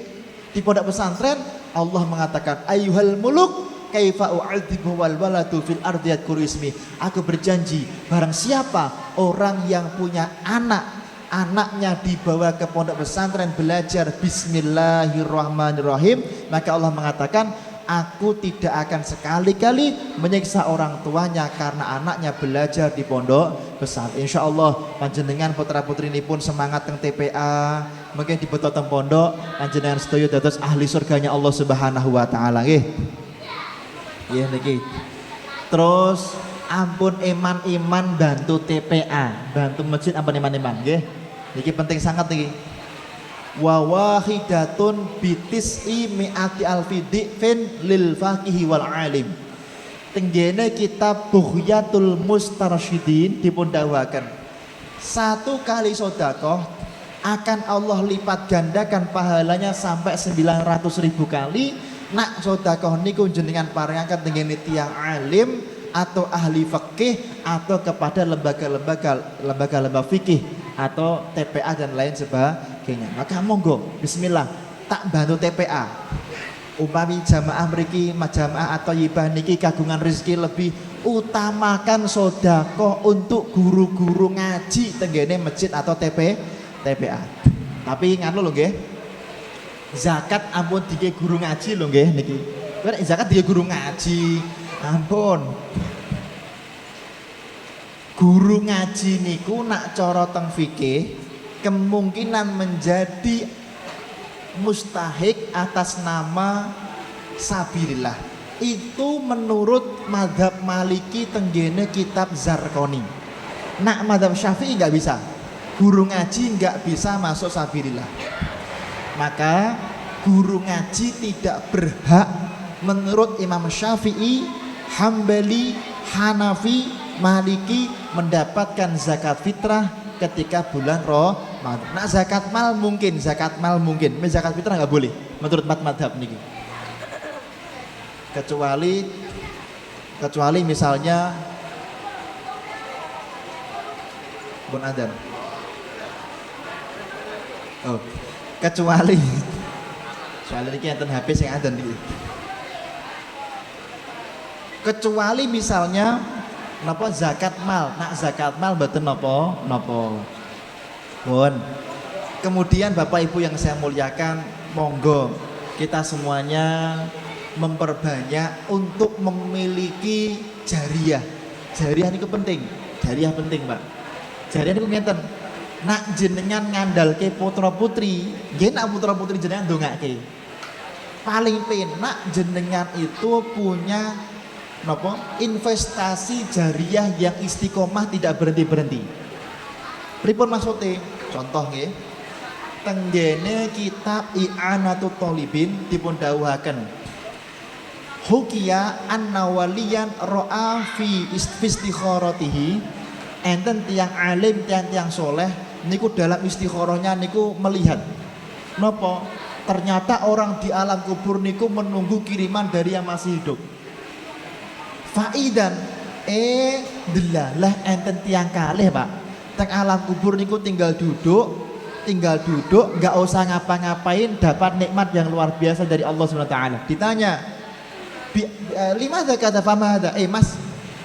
di pondok pesantren, Allah mengatakan, ayyuhal muluk kaifa u'adzibu wal waladu fil ardi yadhkuru ismi. Aku berjanji, barang siapa orang yang punya anaknya dibawa ke pondok pesantren belajar bismillahirrahmanirrahim, maka Allah mengatakan, aku tidak akan sekali-kali menyiksa orang tuanya karena anaknya belajar di pondok pesantren. Insyaallah panjenengan putra-putri ini pun semangat teng TPA, mungkin di teng pondok panjenengan sedaya dados ahli surganya Allah Subhanahu wa taala nggih. Nggih niki. Terus ampun iman-iman bantu TPA, bantu masjid ampun iman-iman nggih. Niki penting sangat niki. Wa wahidatun bitis'i mi'ati alfi di'fin lil faqihi wal alim. Tenggene kitab Bughyatul Mustarsyidin dipun dawuhaken, 1 kali sedekah akan Allah lipat gandakan pahalanya sampai 900.000 kali. Nak sedekah niku jenengan paringaken tenggene tiyang alim atau ahli fikih atau kepada lembaga fikih atau TPA dan lain sebagainya. Maka monggo bismillah tak bantu TPA. Upami jamaah mriki jamaah atau yibah niki kagungan rezeki lebih, utamakan sedekah untuk guru-guru ngaji tenggene masjid atau TPA. Tapi nganu lho nggih, zakat ampun dige guru ngaji lho nggih niki. Zakat dige guru ngaji, ampun. Guru ngaji niku nak cara teng fikih kemungkinan menjadi mustahik atas nama sabilillah. Itu menurut madhab Maliki tenggene kitab Zarqoni. Nak madhab Syafi'i nggak bisa, guru ngaji nggak bisa masuk sabilillah. Maka guru ngaji tidak berhak menurut Imam Syafi'i, Hambali, Hanafi, Maliki mendapatkan zakat fitrah ketika bulan Ramadan. Nah zakat mal mungkin, zakat fitrah nggak boleh menurut madhab niki. Kecuali misalnya bun adan. Oh, kecuali niki enten HP sing adan niki. Kecuali misalnya napa zakat mal, nak zakat mal mboten napa. Pun. Kemudian Bapak Ibu yang saya muliakan, monggo kita semuanya memperbanyak untuk memiliki jariyah. Jariyah niku penting. Jariyah penting, Pak. Jariyah niku ngeten. Nak jenengan ngandalke putra-putri, nggih nak putra-putri jenengan ndongake. Paling penak jenengan itu punya investasi jariyah yang istiqomah tidak berhenti-berhenti. Pripun maksudnya? Contoh nggih. Tenggene kitab I'anatut Thalibin dipun dawuhaken. Hukiya an-nawaliyan ra'a fi istikharatihi. Enten tiang alim, tiang soleh niku dalam istikharahnya niku melihat napa? Ternyata orang di alam kubur niku menunggu kiriman dari yang masih hidup. Faidan delalah enten tiang kalih Pak. Teng alam kubur niku tinggal duduk nggak usah ngapa-ngapain, dapat nikmat yang luar biasa dari Allah Subhanahu wa taala. Ditanya, lima zakata famada, Mas,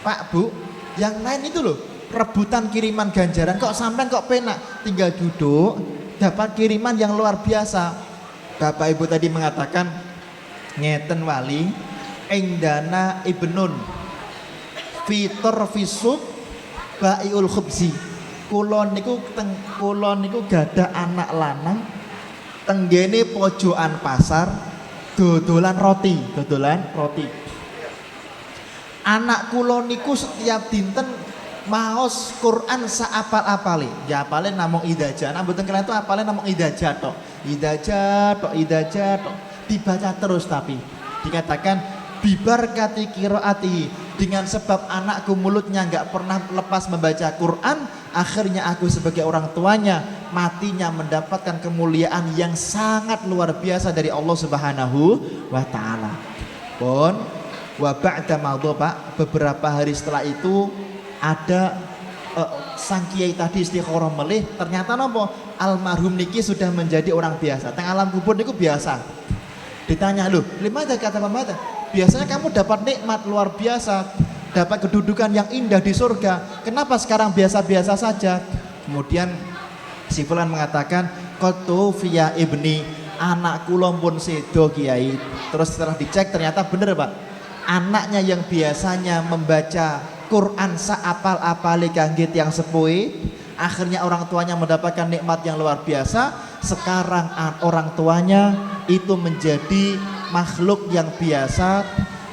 Pak, Bu, yang lain itu loh rebutan kiriman ganjaran, kok sampean kok penak tinggal duduk dapat kiriman yang luar biasa. Bapak Ibu tadi mengatakan ngeten wali indana ibnun fitur fisuk baiul khubzi. Kulon niku gadah anak lanang tenggene pojokan pasar dodolan roti. Anak kula niku setiap dinten maos Quran saapal-apale. Ya apale namung idaja. Nah mboten kalian itu apale namung idaja tok. Idaja tok. Dibaca terus tapi dikatakan bibarkati qiraati, dengan sebab anakku mulutnya enggak pernah lepas membaca Quran, akhirnya aku sebagai orang tuanya matinya mendapatkan kemuliaan yang sangat luar biasa dari Allah Subhanahu wa taala. Pun wa ba'da madha Pak, beberapa hari setelah itu ada sang kiai tadi istikharah melih, ternyata nopo almarhum niki sudah menjadi orang biasa. Teng alam kubur niku biasa. Ditanya, "Loh, limada kata pembaca? Biasanya kamu dapat nikmat luar biasa, dapat kedudukan yang indah di surga. Kenapa sekarang biasa-biasa saja?" Kemudian si fulan mengatakan, "Qatu fiya ibni, anak kula pun sedo kiai." Terus setelah dicek ternyata bener Pak. Anaknya yang biasanya membaca Quran saapal-apale kangge tiyang sepuhe, akhirnya orang tuanya mendapatkan nikmat yang luar biasa. Sekarang orang tuanya itu menjadi makhluk yang biasa,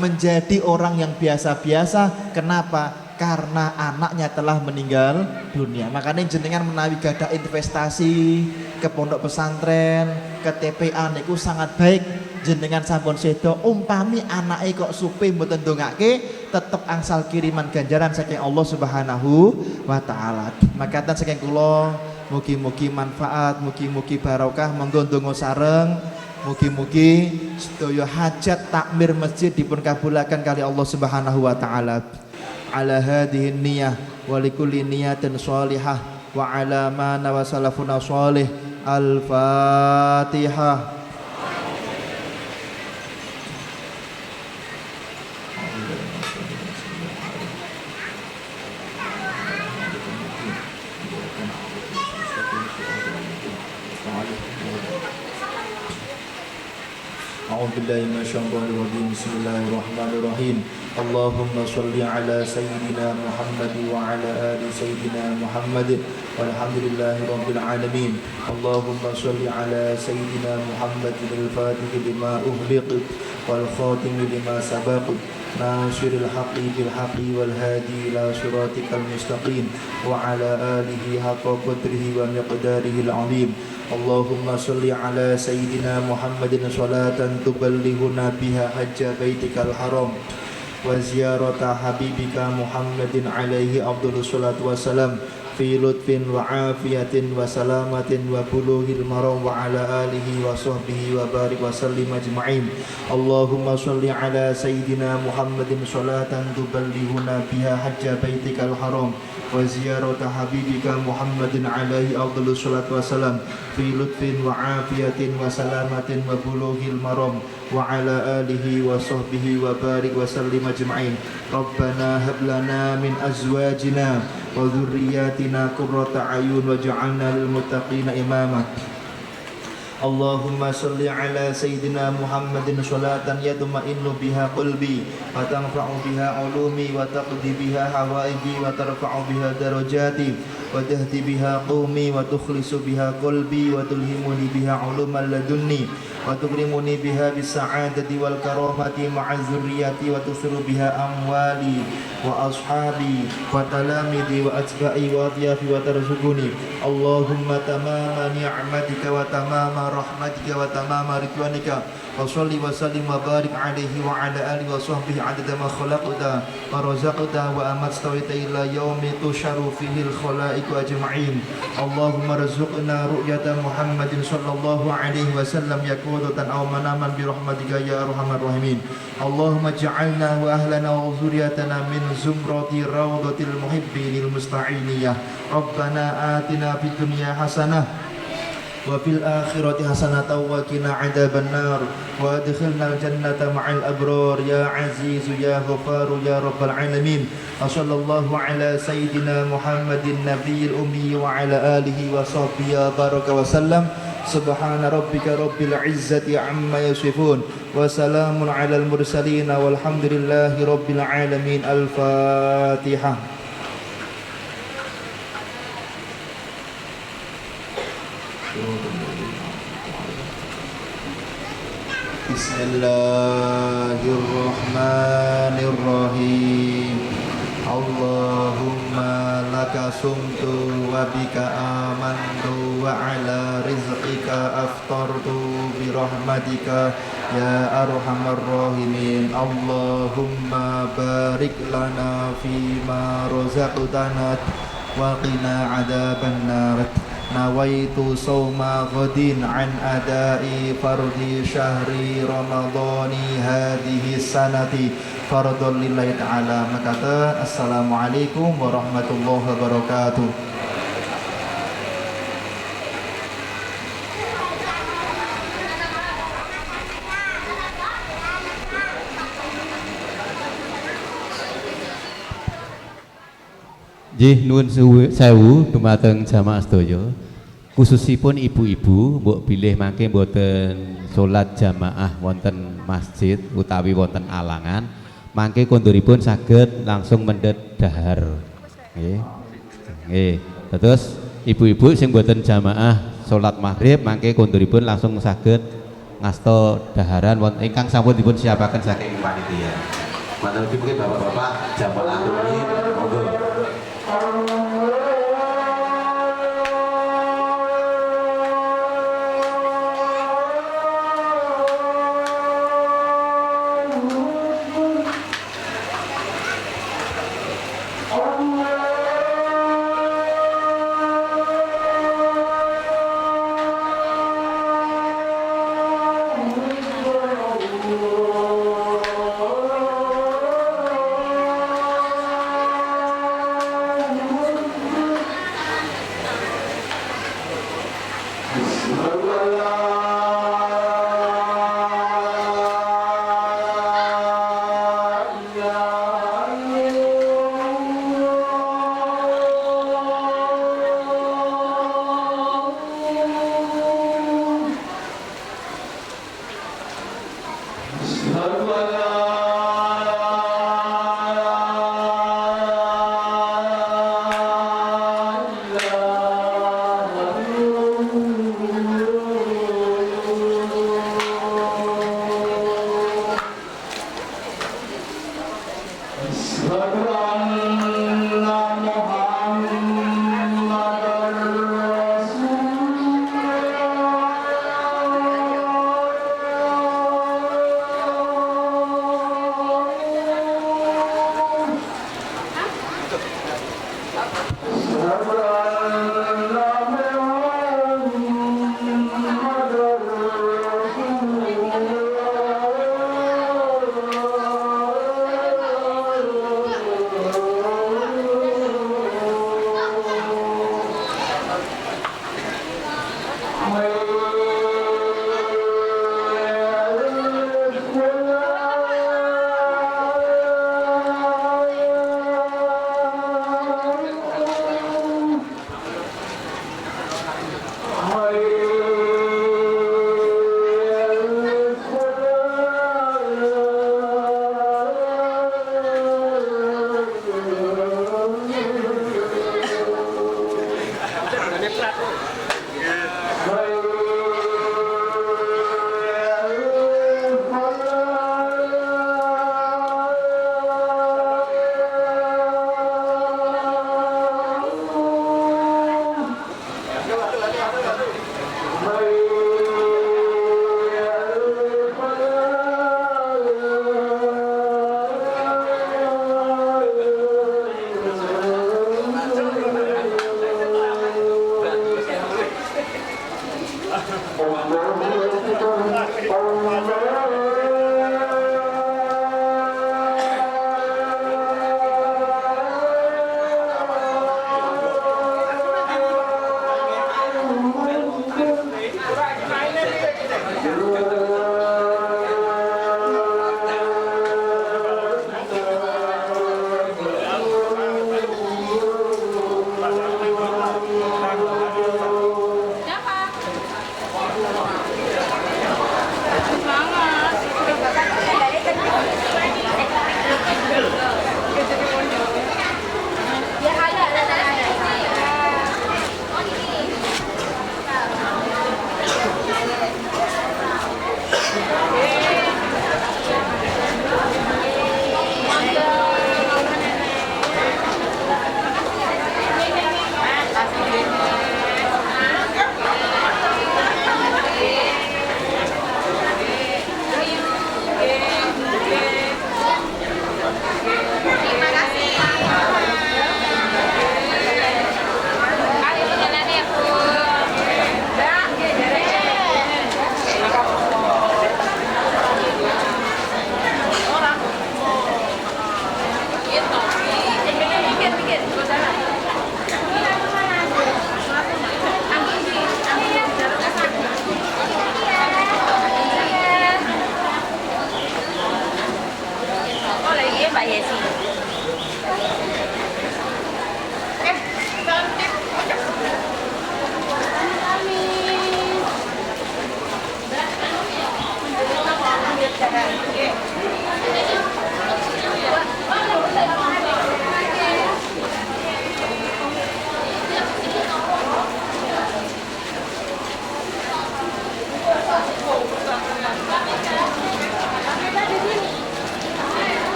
menjadi orang yang biasa-biasa. Kenapa? Karena anaknya telah meninggal dunia. Makanya jenengan menawi gadah investasi ke pondok pesantren, ke TPA niku sangat baik. Jenengan sampun sedo umpami anake kok supe mboten ndongake, tetep angsal kiriman ganjaran saking Allah Subhanahu wa taala. Makatan saking kula mugi-mugi manfaat, mugi-mugi barokah, monggo ndonga sareng. Mugi-mugi sedaya hajat takmir masjid dipun kabulaken kali Allah Subhanahu wa taala. Ala hadhihi niyyah wa likulli niyatin shalihah wa ala ma nawa salafuna shalih. Al-Fatihah. أعوذ بالله من الشيطان الرجيم بسم الله الرحمن الرحيم اللهم صل على سيدنا محمد وعلى آل سيدنا محمد والحمد لله رب العالمين اللهم صل على سيدنا محمد الفاتح لما أغلق والخاتم لما سبق ناصر الحق بالحق والهادي إلى صراطك المستقيم وعلى آله حق قدره ومقداره العظيم اللهم صل على سيدنا محمد صلاة تبلغنا بها حج بيتك الحرام وزيارة حبيبك محمد عليه أفضل الصلاة والسلام في لطف وعافية وسلامة وبلوغ المرام وعلى آله وصحبه وبارك وسلم أجمعين اللهم صل على سيدنا محمد صلاة تبلغنا بها حج بيتك الحرام وزيارة حبيبك محمد عليه أفضل الصلاة والسلام في لطف وعافية وسلامة وبلوغ المرام وعلى آله وصحبه وبارك وسلم أجمعين ربنا هب لنا من أزواجنا وذرياتنا قرة أعين واجعلنا للمتقين إماما اللهم صل على سيدنا محمد صلاة يطمئن بها قلبي وتنفع بها علومي وتقضي بها حوائجي وترفع بها درجاتي وتهدي بها قومي وتخلص بها قلبي وتلهمني بها علوم لدني وتكرمني بها بالسعادة والكرامة مع الذرية وتسر بها أموالي وأصحابي وتلامذي وأتباعي وأضيافي وترزقني اللهم تمام نعمتك وتمام رحمتك وتمام رضوانك وصل وسلم وبارك عليه وعلى آله وصحبه عدد ما خلقت ورزقت وأمتت إلى يوم تشر فيه الخلائق أجمعين اللهم ارزقنا رؤية محمد صلى الله عليه وسلم يقظة أو مناما برحمتك يا أرحم الراحمين اللهم اجعلنا وأهلنا وذريتنا من زمرة روضة المحبين المستعينية ربنا آتنا في الدنيا حسنة وفي الآخرة حسنة وقنا عذاب النار وادخلنا الجنة مع الأبرار يا عزيز يا غفار يا رب العالمين وصلى الله على سيدنا محمد النبي الأمي وعلى آله وصحبه بارك وسلم سبحان ربك رب العزة عما يصفون وسلام على المرسلين والحمد لله رب العالمين. الفاتحة. Bismillahirrahmanirrahim. Allahumma laka sumtu wa bika amantu wa ala rizqika aftartu bi rahmatika ya arhamar rahimin. Allahumma barik lana fima razaqtana wa qina adzaban nar. Nawaitu sawma ghadin an adai fardi syahri ramadhani hadhihi sanati fardun lillahi ta'ala. Makata assalamualaikum warahmatullahi wabarakatuh. Nggih nuwun sewu dumateng jamaah sedaya. Khususipun ibu-ibu mbok bilih mangke mboten salat jamaah wonten masjid utawi wonten alangan, mangke konduripun saged langsung mendhet dahar. Nggih. Nggih. Terus ibu-ibu sing mboten jamaah salat maghrib mangke konduripun langsung saged ngasta daharan wonten ingkang sampun dipun siapaken saking panitia. Manten ugi bapak-bapak jamaah ini monggo. Bye.